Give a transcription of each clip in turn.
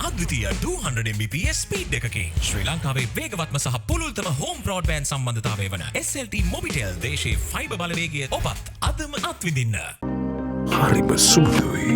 අද්විතීය 200 Mbps speed එකකින් ශ්‍රී ලංකාවේ වේගවත්ම සහ පුළුල්තම හෝම් බ්‍රෝඩ්බෑන්ඩ් සම්බන්ධතාවය වන SLT Mobitel දේශයේ ෆයිබර් බලවේගය ඔබත් අදම අත්විඳින්න. හරිම සුදුයි.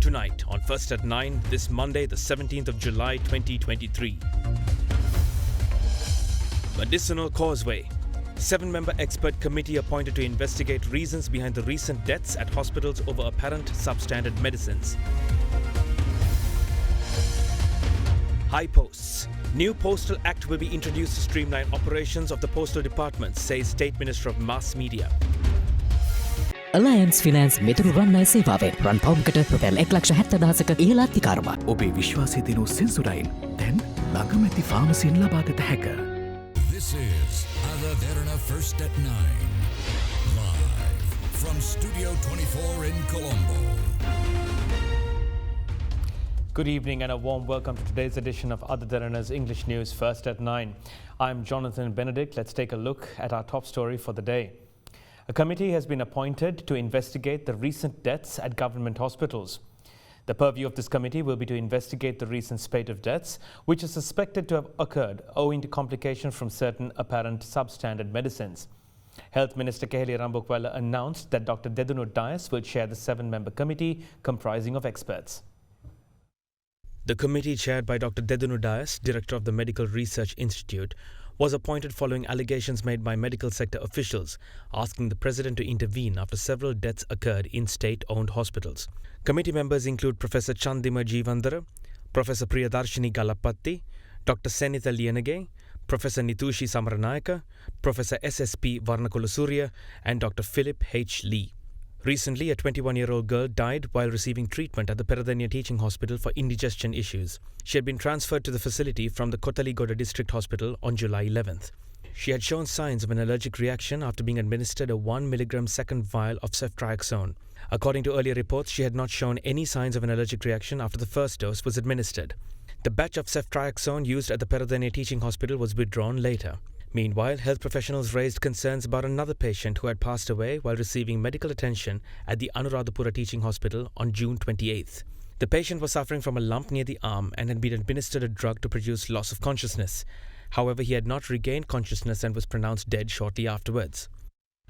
Tonight on First at 9, this Monday, the 17th of July 2023. Medicinal Causeway. 7-member expert committee appointed to investigate reasons behind the recent deaths at hospitals over apparent substandard medicines. High posts. New Postal Act will be introduced to streamline operations of the Postal Department, says State Minister of Mass Media. Alliance Finance මෙතුරු රන්නයි සේවාවෙන් රන් පවුම්කට රුපියල් 1,70,000ක ඉහළ අතිකාරමක්. ඔබේ විශ්වාසය දිනු සෙන්සුරයින් දැන් ළඟමැති ෆාමසියෙන් ලබාගත හැක. This is AdaDerana First at 9, live from Studio 24 in Colombo. Good evening and a warm welcome to today's edition of AdaDerana's English News First at 9. I'm Jonathan Benedict. Let's take a look at our top story for the day. A committee has been appointed to investigate the recent deaths at government hospitals. The purview of this committee will be to investigate the recent spate of deaths, which is suspected to have occurred owing to complications from certain apparent substandard medicines. Health Minister Keheli Rambokwala announced that Dr. Derana English will chair the 7-member committee comprising of experts. The committee, chaired by Dr. Derana English, Director of the Medical Research Institute, was appointed following allegations made by medical sector officials asking the President to intervene after several deaths occurred in state-owned hospitals. Committee members include Professor Chandima Jeevandara, Professor Priyadarshini Galapatti, Dr. Senitha Liyanage, Professor Nitushi Samaranayaka, Professor SSP Varnakulasuriya and Dr. Philip H. Lee. Recently, a 21-year-old girl died while receiving treatment at the Peradeniya Teaching Hospital for indigestion issues. She had been transferred to the facility from the Kothaligoda District Hospital on July 11th. She had shown signs of an allergic reaction after being administered a 1 mg second vial of ceftriaxone. According to earlier reports, she had not shown any signs of an allergic reaction after the first dose was administered. The batch of ceftriaxone used at the Peradeniya Teaching Hospital was withdrawn later. Meanwhile, health professionals raised concerns about another patient who had passed away while receiving medical attention at the Anuradhapura Teaching Hospital on June 28th. The patient was suffering from a lump near the arm and had been administered a drug to produce loss of consciousness. However, he had not regained consciousness and was pronounced dead shortly afterwards.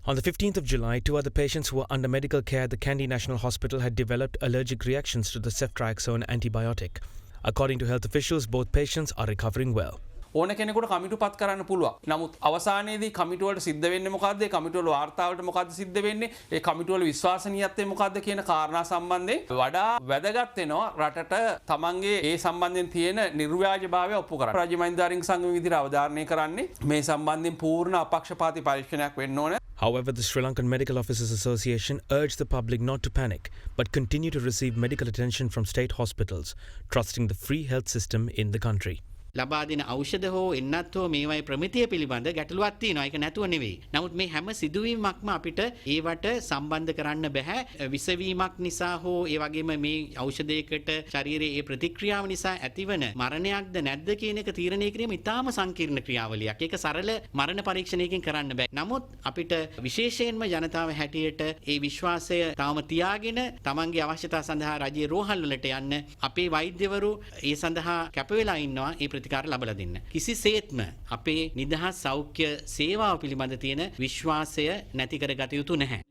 On the 15th of July, 2 other patients who were under medical care at the Kandy National Hospital had developed allergic reactions to the ceftriaxone antibiotic. According to health officials, both patients are recovering well. ඕන කෙනෙකුට කමිටු පත් කරන්න පුළුවන්. නමුත් අවසානයේදී කමිටු වලට සිද්ධ වෙන්නේ මොකද්ද? ඒ කමිටු වල වාර්තාවලට මොකද්ද සිද්ධ වෙන්නේ? ඒ කමිටු වල විශ්වාසනීයත්වය මොකද්ද කියන කාරණා සම්බන්ධයෙන් වඩා වැදගත් වෙනවා රටට තමන්ගේ ඒ සම්බන්ධයෙන් තියෙන නිර්ව්‍යාජභාවය ඔප්පු කරන්න. රාජ්‍ය මහින්දාරිංග සංඝ විදිහට අවධාරණය කරන්නේ මේ සම්බන්ධයෙන් පූර්ණ අපක්ෂපාතී පරීක්ෂණයක් වෙන්න ඕන. However, the Sri Lankan Medical Officers Association urged the public not to panic, but continue to receive medical attention from state hospitals, trusting the free health system in the country. ලබා දෙන ඖෂධ හෝ එන්නත් හෝ මේවායේ ප්‍රමිතිය පිළිබඳ ගැටලුවක් තියෙනවා. ඒක නැතුව නෙවෙයි. නමුත් මේ හැම සිදුවීමක්ම අපිට ඒවට සම්බන්ධ කරන්න බෑ. විසවීමක් නිසා හෝ ඒ වගේම මේ ඖෂධයකට ශරීරයේ ඒ ප්‍රතික්‍රියාව නිසා ඇතිවන මරණයක්ද නැද්ද කියන එක තීරණය කිරීම ඉතාම සංකීර්ණ ක්‍රියාවලියක්. ඒක සරල මරණ පරීක්ෂණයකින් කරන්න බෑ. නමුත් අපිට විශේෂයෙන්ම ජනතාව හැටියට ඒ විශ්වාසය තාම තියාගෙන තමන්ගේ අවශ්‍යතා සඳහා රජයේ රෝහල් වලට යන්න අපේ වෛද්‍යවරු ඒ සඳහා කැප වෙලා ඉන්නවා. ඒ ප්‍රතිකාර ලබලා දෙන්න. කිසිසේත්ම අපේ නිදහස් සෞඛ්‍ය සේවාව පිළිබඳ තියෙන විශ්වාසය නැති කරගත යුතු නැහැ.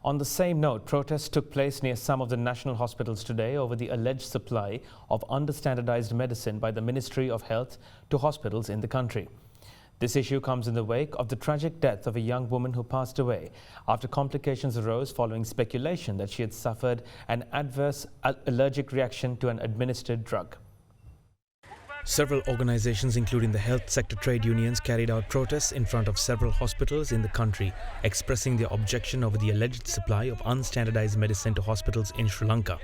On the same note, protests took place near some of the national hospitals today over the alleged supply of understandardized medicine by the Ministry of Health to hospitals in the country. This issue comes in the wake of the tragic death of a young woman who passed away after complications arose following speculation that she had suffered an adverse allergic reaction to an administered drug. Several organizations, including the health sector trade unions, carried out protests in front of several hospitals in the country, expressing their objection over the alleged supply of unstandardized medicine to hospitals in Sri Lanka.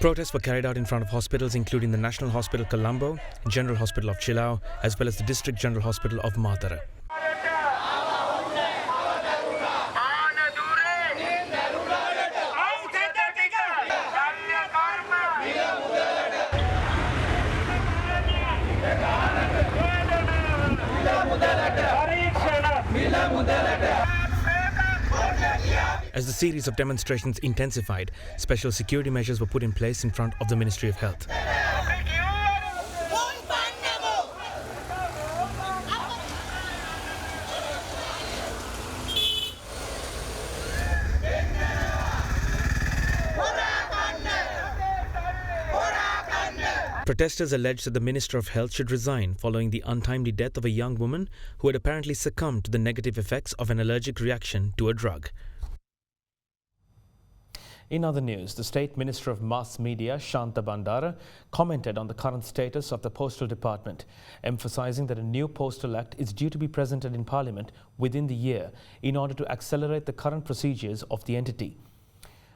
Protests were carried out in front of hospitals including the National Hospital Colombo, General Hospital of Chilao, as well as the District General Hospital of Matara. As the series of demonstrations intensified, special security measures were put in place in front of the Ministry of Health. Protesters alleged that the Minister of Health should resign following the untimely death of a young woman who had apparently succumbed to the negative effects of an allergic reaction to a drug. In other news, the State Minister of Mass Media, Jana Balavega, commented on the current status of the Postal Department, emphasising that a new Postal Act is due to be presented in Parliament within the year in order to accelerate the current procedures of the entity.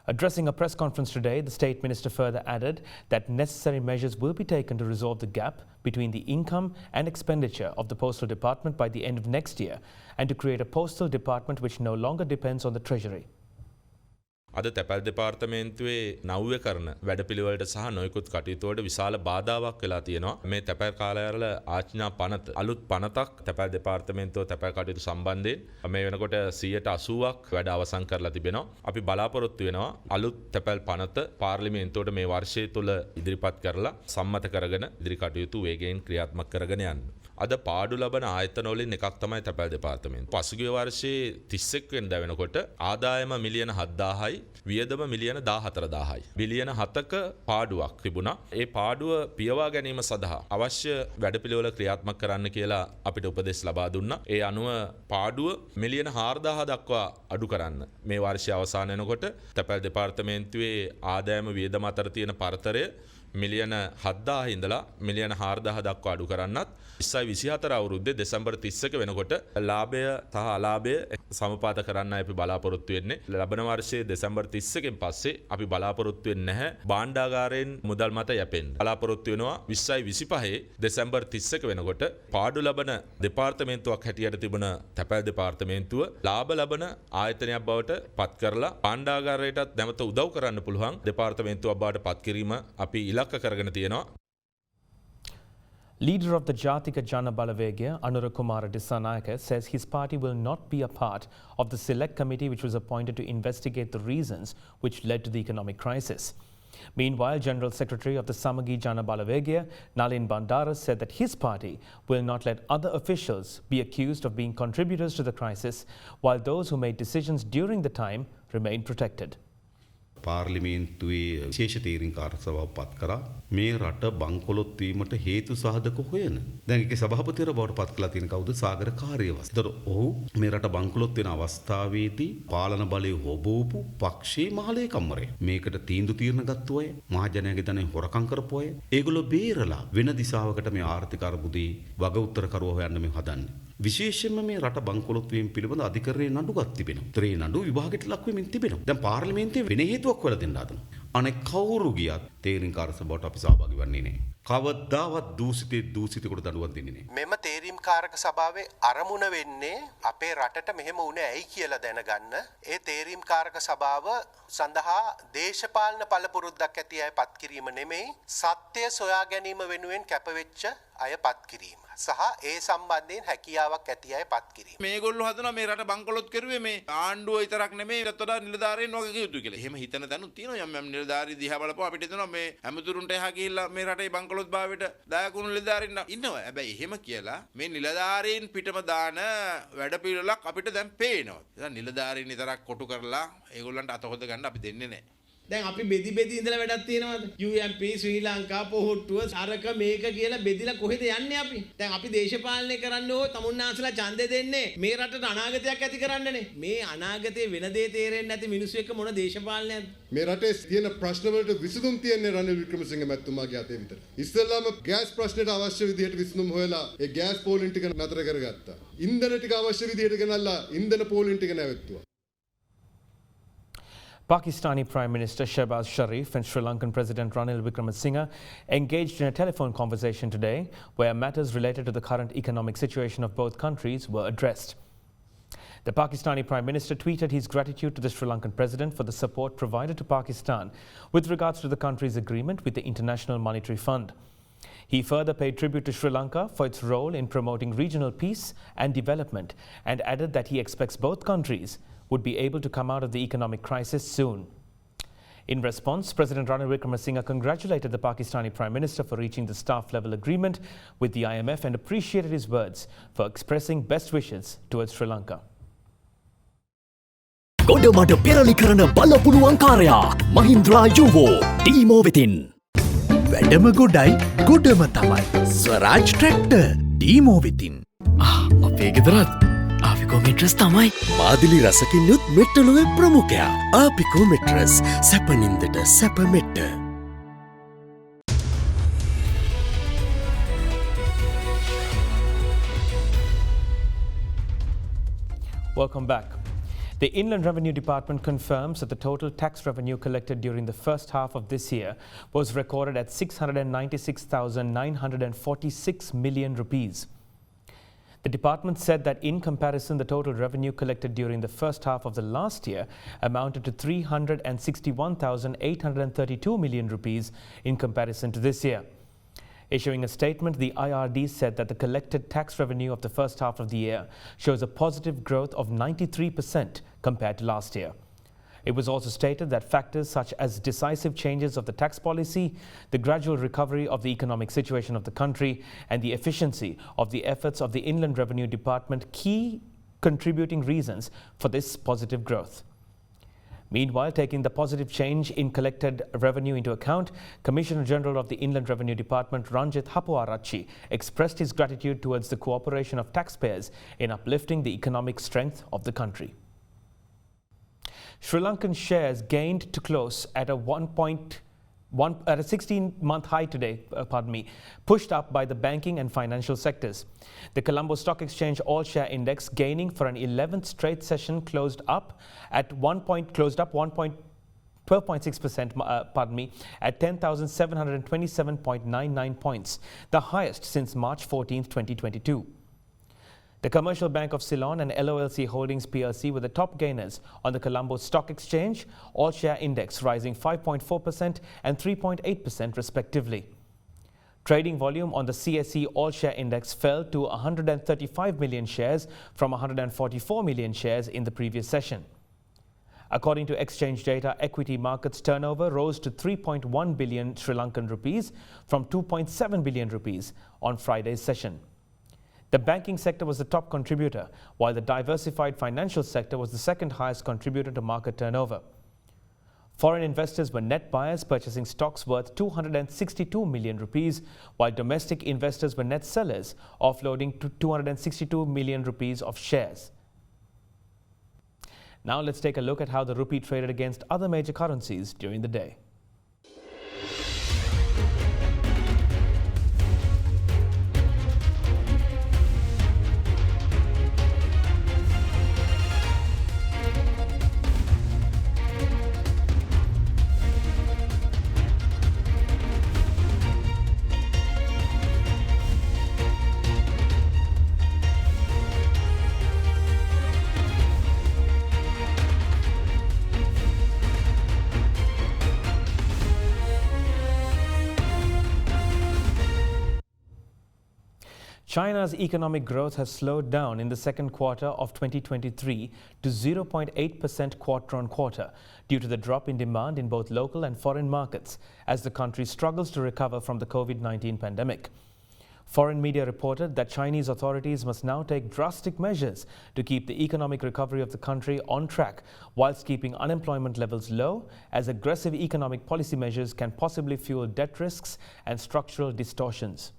Addressing a press conference today, the State Minister further added that necessary measures will be taken to resolve the gap between the income and expenditure of the Postal Department by the end of next year and to create a Postal Department which no longer depends on the Treasury. අද තැපැල් දෙපාර්තමේන්තුවේ නව්‍ය කරන වැඩපිළිවෙලට සහ නොයෙකුත් කටයුතුවලට විශාල බාධාවක් වෙලා තියෙනවා. මේ තැපැල් කාර්යාලවල ආඥා පනත අලුත් පනතක් තැපැල් දෙපාර්තමේන්තුව තැපැල් කටයුතු සම්බන්ධයෙන් මේ වෙනකොට 80%ක් වැඩ අවසන් කරලා තිබෙනවා. අපි බලාපොරොත්තු වෙනවා අලුත් තැපැල් පනත පාර්ලිමේන්තුවට මේ වර්ෂය තුල ඉදිරිපත් කරලා සම්මත කරගෙන ඉදිරි කටයුතු වේගයෙන් ක්‍රියාත්මක කරගෙන යන්න. අද පාඩු ලබන ආයතන වලින් එකක් තමයි තැපැල් දෙපාර්තමේන්තුව. පසුගිය වර්ෂයේ 31 වෙනිදා වෙනකොට ආදායම මිලියන 7000යි වියදම මිලියන 14000යි. බිලියන 7ක පාඩුවක් තිබුණා. ඒ පාඩුව පියවා ගැනීම සඳහා අවශ්‍ය වැඩපිළිවෙල ක්‍රියාත්මක කරන්න කියලා අපිට උපදෙස් ලබා දුන්නා. ඒ අනුව පාඩුව මිලියන 4000 දක්වා අඩු කරන්න මේ වර්ෂය අවසාන වෙනකොට තැපැල් දෙපාර්තමේන්තුවේ ආදායම වියදම අතර තියෙන පරතරය මිලියන 7000 ඉඳලා මිලියන 4000 දක්වා අඩු කරන්නත් 2024 අවුරුද්දේ දෙසැම්බර් 31 වෙනකොට ලාභය සහ අලාභය සමපාත කරන්න අපි බලාපොරොත්තු වෙන්නේ. ලබන වර්ෂයේ දෙසැම්බර් 31කින් පස්සේ අපි බලාපොරොත්තු වෙන්නේ නැහැ භාණ්ඩාගාරයෙන් මුදල් මත යැපෙන්න. බලාපොරොත්තු වෙනවා 2025 දෙසැම්බර් 31 වෙනකොට පාඩු ලබන දෙපාර්තමේන්තුවක් හැටියට තිබුණ තැපැල් දෙපාර්තමේන්තුව ලාභ ලබන ආයතනයක් බවට පත් කරලා භාණ්ඩාගාරයටත් නැවත උදව් කරන්න පුළුවන් දෙපාර්තමේන්තුවක් බවට පත් කිරීම අපි Leader of the Jatika Jana Balavega, Anura Kumara Dissanayake, says his party will not be a part of the select committee which was appointed to investigate the reasons which led to the economic crisis. Meanwhile, General Secretary of the Samagi Jana Balavega, Nalin Bandara, said that his party will not let other officials be accused of being contributors to the crisis, while those who made decisions during the time remain protected. පාර්ලිමේන්තුවේ විශේෂ තීරීම් කාර්යසභාව පත් කරා මේ රට බංකොලොත් වීමට හේතු සාධක හොයන. දැන් ඒකේ සභාපතිවරු බවට පත් කළා තියෙන කවුද? සාගර කාර්යවස්තු. ඒතර ඔහු මේ රට බංකොලොත් වෙන අවස්ථාවේදී පාලන බලය හොබවපු පක්ෂයේ මහලේකම්වරයා. මේකට තීන්දුව తీරන ගත්තු අය, මහජනයාගේ ධනෙ හොරකම් කරපු අය, ඒගොල්ලෝ බේරලා වෙන දිශාවකට මේ ආර්ථික අර්බුදේ වග උත්තර කරුව හොයන්න මේ හදන්නේ. විශේෂයෙන්ම මේ රට බංකොලොත් වීම පිළිබඳ අධිකරණයේ නඩුවක් තිබෙනවා. ඒ නඩුව විභාගයට ලක් වෙමින් තිබෙනවා. දැන් පාර්ලිමේන්තුවේ වෙන හේතුවක් හොයලා දෙන්න හදනවා. අනෙක් කවුරු ගියත් තේරීම් කාර්යසභාවට අපි සහභාගී වෙන්නේ නැහැ. කවදාවත් දූෂිතෙකුට දඬුවම් දෙන්නේ නැහැ. මෙම තේරීම් කාරක සභාවේ අරමුණ වෙන්නේ අපේ රටට මෙහෙම වුණේ ඇයි කියලා දැනගන්න. ඒ තේරීම් කාරක සභාව සඳහා දේශපාලන පළපුරුද්දක් ඇති අය පත් කිරීම නෙමෙයි, සත්‍ය සොයා ගැනීම වෙනුවෙන් කැපවෙච්ච අය පත් කිරීම සහ ඒ සම්බන්ධයෙන් හැකියාවක් ඇති අය පත් කිරීම. මේගොල්ලෝ හදනවා මේ රට බංකොලොත් කරුවේ මේ ආණ්ඩුව විතරක් නෙමෙයි ඊටත් වඩා නිලධාරීන් වගේ යුතුයි කියලා. එහෙම හිතන දැනුත් තියෙනවා යම් නිලධාරී දිහා බලපුවා අපිට හිතෙනවා මේ හැමතුරුන්ට එහා ගිහිල්ලා මේ රටේ බංකොලොත් භාවයට දායකුණු නිලධාරීන් ඉන්නවා. හැබැයි එහෙම කියලා මේ නිලධාරීන් පිටම දාන වැඩපිළිවෙලක් අපිට දැන් පේනවා. ඒ නිලධාරීන් විතරක් කොටු කරලා ඒගොල්ලන්ට අත හොද ගන්න අපි දෙන්නේ නැහැ. දැන් අපි බෙදි ඉඳලා වැඩක් තියෙනවද? UMP ශ්‍රී ලංකා පොහොට්ටුව අරක මේක කියලා බෙදිලා කොහෙද යන්නේ අපි? දැන් අපි දේශපාලනය කරන්න ඕ තමුන්නාන්සලා ඡන්දෙ දෙන්නේ මේ රටට අනාගතයක් ඇති කරන්නනේ. මේ අනාගතේ වෙන දේ තේරෙන්නේ නැති මිනිස්සු එක්ක මොන දේශපාලනයක්ද? මේ රටේ තියෙන ප්‍රශ්න වලට විසඳුම් තියන්නේ රනිල් වික්‍රමසිංහ මැතිතුමාගේ අතේ විතර. ඉස්සෙල්ලාම ගෑස් ප්‍රශ්නෙට අවශ්‍ය විදිහට විසඳුම් හොයලා ඒ ගෑස් පෝලින් ටික නතර කරගත්තා. ඉන්ධන ටික අවශ්‍ය විදිහට ගෙනල්ලා ඉන්ධන පෝලින් ටික නැවැත්තුවා. Pakistani Prime Minister Shehbaz Sharif and Sri Lankan President Ranil Wickremesinghe engaged in a telephone conversation today where matters related to the current economic situation of both countries were addressed. The Pakistani Prime Minister tweeted his gratitude to the Sri Lankan President for the support provided to Pakistan with regards to the country's agreement with the International Monetary Fund. He further paid tribute to Sri Lanka for its role in promoting regional peace and development and added that he expects both countries would be able to come out of the economic crisis soon. In response, President Ranil Wickremesinghe congratulated the Pakistani Prime Minister for reaching the staff-level agreement with the IMF and appreciated his words for expressing best wishes towards Sri Lanka. ගොඩමඩ පෙරලි කරන බලපුළුවන්කාරයා මහින්ද්‍රා යුවෝ ටීමෝ වෙතින්. වැඩම ගොඩයි ගොඩම තමයි. ස්වරාජ් tractor ටීමෝ වෙතින්. අපේ ගෙදරත් ආපිකෝ mattress තමයි. මාදිලි රසකින් යුත් මෙට්ටලුවේ ප්‍රමුඛයා. ආපිකෝ mattress සැපනින්දට සැප මෙට්ට. Welcome back. The Inland Revenue Department confirms that the total tax revenue collected during the first half of this year was recorded at 696,946 million rupees. The department said that in comparison, the total revenue collected during the first half of the last year amounted to 361,832 million rupees in comparison to this year. Issuing a statement, the IRD said that the collected tax revenue of the first half of the year shows a positive growth of 93% compared to last year. It was also stated that factors such as decisive changes of the tax policy, the gradual recovery of the economic situation of the country, and the efficiency of the efforts of the Inland Revenue Department key contributing reasons for this positive growth. Meanwhile, taking the positive change in collected revenue into account, Commissioner General of the Inland Revenue Department Ranjith Hapuarachi expressed his gratitude towards the cooperation of taxpayers in uplifting the economic strength of the country. Sri Lankan shares gained to close at a 16-month high today, pushed up by the banking and financial sectors. The Colombo Stock Exchange All-Share Index gaining for an 11th straight session closed up 12.6%, at 10,727.99 points, the highest since March 14, 2022. The Commercial Bank of Ceylon and LOLC Holdings PLC were the top gainers on the Colombo Stock Exchange All-Share Index, rising 5.4% and 3.8% respectively. Trading volume on the CSE All-Share Index fell to 135 million shares from 144 million shares in the previous session. According to exchange data, equity markets turnover rose to 3.1 billion Sri Lankan rupees from 2.7 billion rupees on Friday's session. The banking sector was the top contributor, while the diversified financial sector was the second highest contributor to market turnover. Foreign investors were net buyers, purchasing stocks worth 262 million rupees, while domestic investors were net sellers, offloading 262 million rupees of shares. Now let's take a look at how the rupee traded against other major currencies during the day. China's economic growth has slowed down in the second quarter of 2023 to 0.8% quarter-on-quarter due to the drop in demand in both local and foreign markets as the country struggles to recover from the COVID-19 pandemic. Foreign media reported that Chinese authorities must now take drastic measures to keep the economic recovery of the country on track whilst keeping unemployment levels low, as aggressive economic policy measures can possibly fuel debt risks and structural distortions.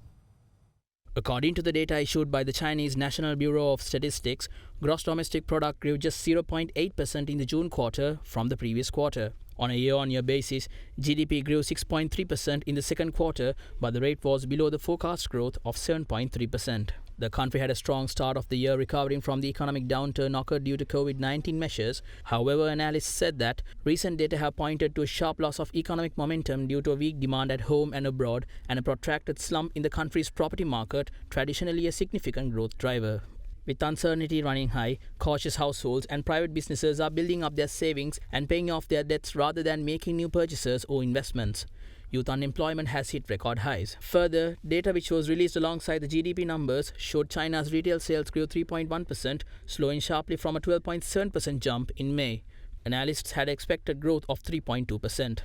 According to the data issued by the Chinese National Bureau of Statistics, gross domestic product grew just 0.8% in the June quarter from the previous quarter. On a year-on-year basis, GDP grew 6.3% in the second quarter, but the rate was below the forecast growth of 7.3%. The country had a strong start of the year, recovering from the economic downturn occurred due to COVID-19 measures. However, analysts said that recent data have pointed to a sharp loss of economic momentum due to a weak demand at home and abroad and a protracted slump in the country's property market, traditionally a significant growth driver. With uncertainty running high, cautious households and private businesses are building up their savings and paying off their debts rather than making new purchases or investments. Youth unemployment has hit record highs. Further, data which was released alongside the GDP numbers showed China's retail sales grew 3.1%, slowing sharply from a 12.7% jump in May. Analysts had expected growth of 3.2%.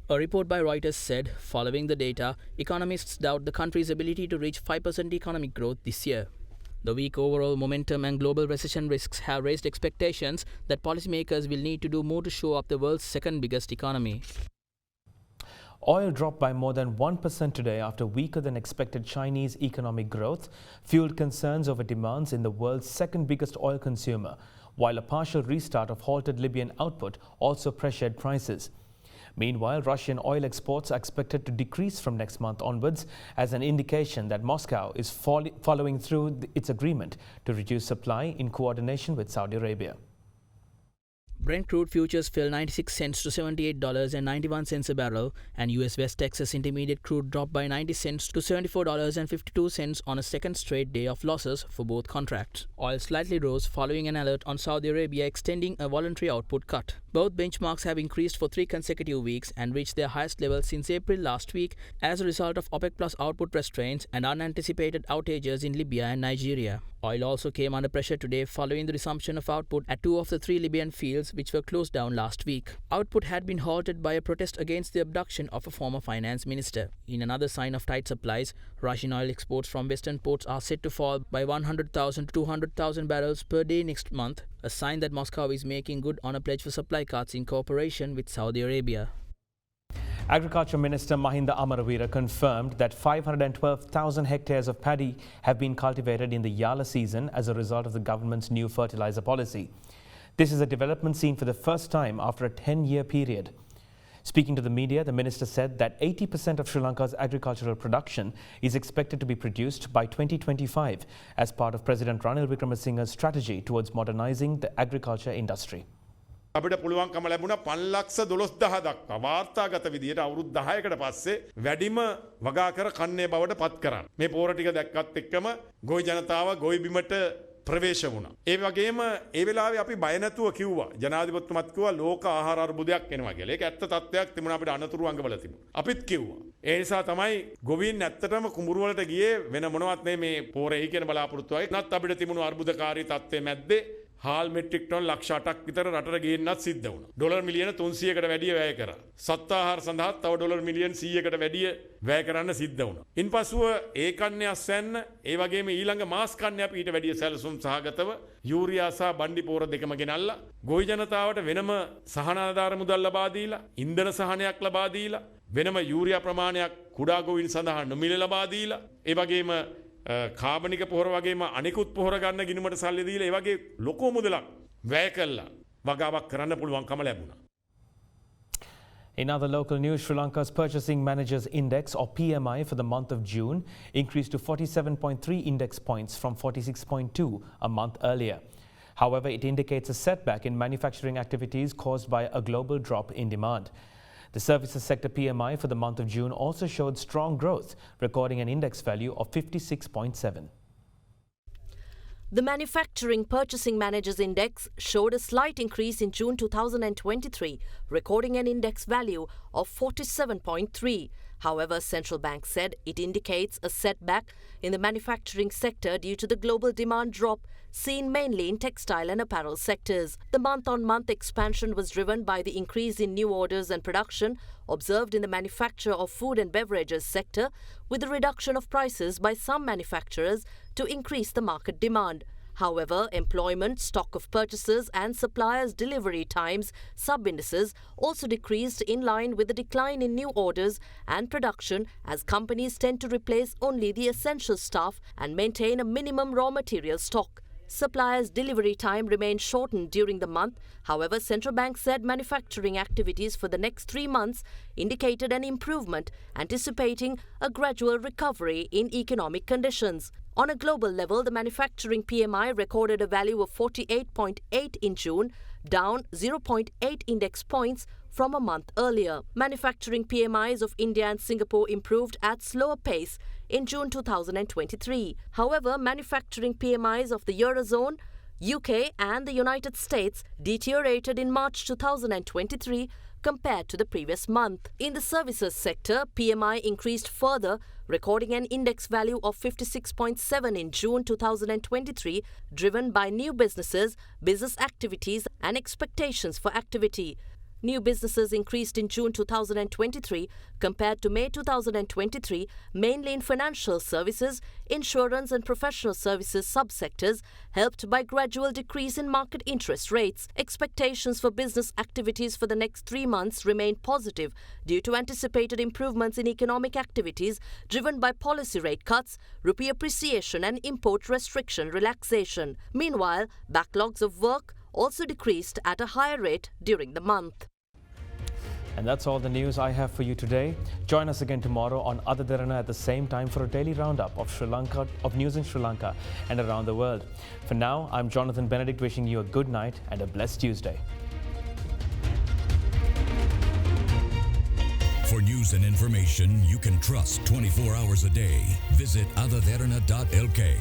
A report by Reuters said, following the data, economists doubt the country's ability to reach 5% economic growth this year. The weak overall momentum and global recession risks have raised expectations that policymakers will need to do more to show up the world's second biggest economy. Oil dropped by more than 1% today after weaker than expected Chinese economic growth fueled concerns over demands in the world's second biggest oil consumer, while a partial restart of halted Libyan output also pressured prices. Meanwhile, Russian oil exports are expected to decrease from next month onwards as an indication that Moscow is following through its agreement to reduce supply in coordination with Saudi Arabia. Brent crude futures fell 96 cents to $78.91 a barrel, and US West Texas Intermediate crude dropped by 90 cents to $74.52 on a second straight day of losses for both contracts. Oil slightly rose following an alert on Saudi Arabia extending a voluntary output cut. Both benchmarks have increased for 3 consecutive weeks and reached their highest level since April last week as a result of OPEC Plus output restraints and unanticipated outages in Libya and Nigeria. Oil also came under pressure today following the resumption of output at 2 of the 3 Libyan fields which were closed down last week. Output had been halted by a protest against the abduction of a former finance minister. In another sign of tight supplies, Russian oil exports from western ports are set to fall by 100,000 to 200,000 barrels per day next month, a sign that Moscow is making good on a pledge for supply cuts in cooperation with Saudi Arabia. Agriculture Minister Mahinda Amaravira confirmed that 512,000 hectares of paddy have been cultivated in the Yala season as a result of the government's new fertilizer policy. This is a development seen for the first time after a 10-year period. Speaking to the media, the minister said that 80% of Sri Lanka's agricultural production is expected to be produced by 2025 as part of President Ranil Wickremesinghe's strategy towards modernizing the agriculture industry. අපිට පුළුවන්කම ලැබුණා 5,12,000 දක්වා වාර්තාගත විදියට අවුරුදු 10කට පස්සේ වැඩිම වගාකර කන්නේ බවට පත් කරන්න. මේ පෝර ටික දැක්කත් එක්කම ගොවි ජනතාව ගොවි බිමට ප්‍රවේශ වුණා. ඒ වගේම ඒ වෙලාවේ අපි බය නැතුව කිව්වා. ජනාධිපතිතුමත් කිව්වා ලෝක ආහාර අර්බුදයක් එනවා කියලා. ඒක ඇත්ත තත්ත්වයක් තිබුණා අපිට අනතුරු අංගවල තිබුණා. අපිත් කිව්වා. ඒ නිසා තමයි ගොවීන් ඇත්තටම කුඹුරු වලට ගියේ වෙන මොනවත් නෙමේ මේ පෝරෙයි කියන බලාපොරොත්තුවයි. නැත් අපිට තිබුණු අර්බුදකාරී තත්ත්වයේ මැද්දේ हाल मेट्रिक टन ලක්ෂ 8ක් විතර රටට ගේන්නත් සිද්ධ වුණා. ඩොලර් මිලියන 300කට වැඩිය වැය කරා. සත්තාහාර සඳහා තව ඩොලර් මිලියන 100කට වැඩිය වැය කරන්න සිද්ධ වුණා. ඉන්පසුව ඒ කන්නේ අස්වැන්න ඒ වගේම ඊළඟ මාස් කන්නේ අපි ඊට වැඩිය සැලසුම් සහගතව යූරියා සහ බණ්ඩි පෝර දෙකම ගෙනල්ලා ගොවි ජනතාවට වෙනම සහනාධාර මුදල් ලබා දීලා ඉන්ධන සහනයක් ලබා දීලා වෙනම යූරියා ප්‍රමාණයක් කුඩා ගොවීන් සඳහා නොමිලේ ලබා දීලා ඒ වගේම කාබනික පොහොර වගේම අනිකුත් පොහොර ගන්න ගිණුමට සල්ලි දීලා ඒ වගේ ලොකු මුදලක් වැය කළා වගාවක් කරන්න පුළුවන්කම ලැබුණා. In other local news, Sri Lanka's Purchasing Managers Index or PMI for the month of June increased to 47.3 index points from 46.2 a month earlier. However, it indicates a setback in manufacturing activities caused by a global drop in demand. The services sector PMI for the month of June also showed strong growth, recording an index value of 56.7. The Manufacturing Purchasing Managers Index showed a slight increase in June 2023, recording an index value of 47.3. However, Central Bank said it indicates a setback in the manufacturing sector due to the global demand drop seen mainly in textile and apparel sectors. The month-on-month expansion was driven by the increase in new orders and production observed in the manufacture of food and beverages sector, with the reduction of prices by some manufacturers to increase the market demand. However, employment, stock of purchases and suppliers' delivery times sub-indices also decreased in line with the decline in new orders and production as companies tend to replace only the essential staff and maintain a minimum raw material stock. Suppliers' delivery time remained shortened during the month. However, Central Bank said manufacturing activities for the next 3 months indicated an improvement, anticipating a gradual recovery in economic conditions. On a global level, the manufacturing PMI recorded a value of 48.8 in June, down 0.8 index points from a month earlier. Manufacturing PMIs of India and Singapore improved at slower pace in June 2023. However, manufacturing PMIs of the Eurozone, UK and the United States deteriorated in March 2023 compared to the previous month. In the services sector, PMI increased further, recording an index value of 56.7 in June 2023, driven by new businesses, business activities and expectations for activity. New businesses increased in June 2023 compared to May 2023, mainly in financial services, insurance and professional services subsectors, helped by gradual decrease in market interest rates. Expectations for business activities for the next 3 months remain positive due to anticipated improvements in economic activities driven by policy rate cuts, rupee appreciation and import restriction relaxation. Meanwhile, backlogs of work also decreased at a higher rate during the month. And that's all the news I have for you today. Join us again tomorrow on AdaDerana at the same time for a daily roundup of news in Sri Lanka and around the world. For now, I'm Jonathan Benedict wishing you a good night and a blessed Tuesday. For news and information you can trust 24 hours a day, visit AdaDerana.lk.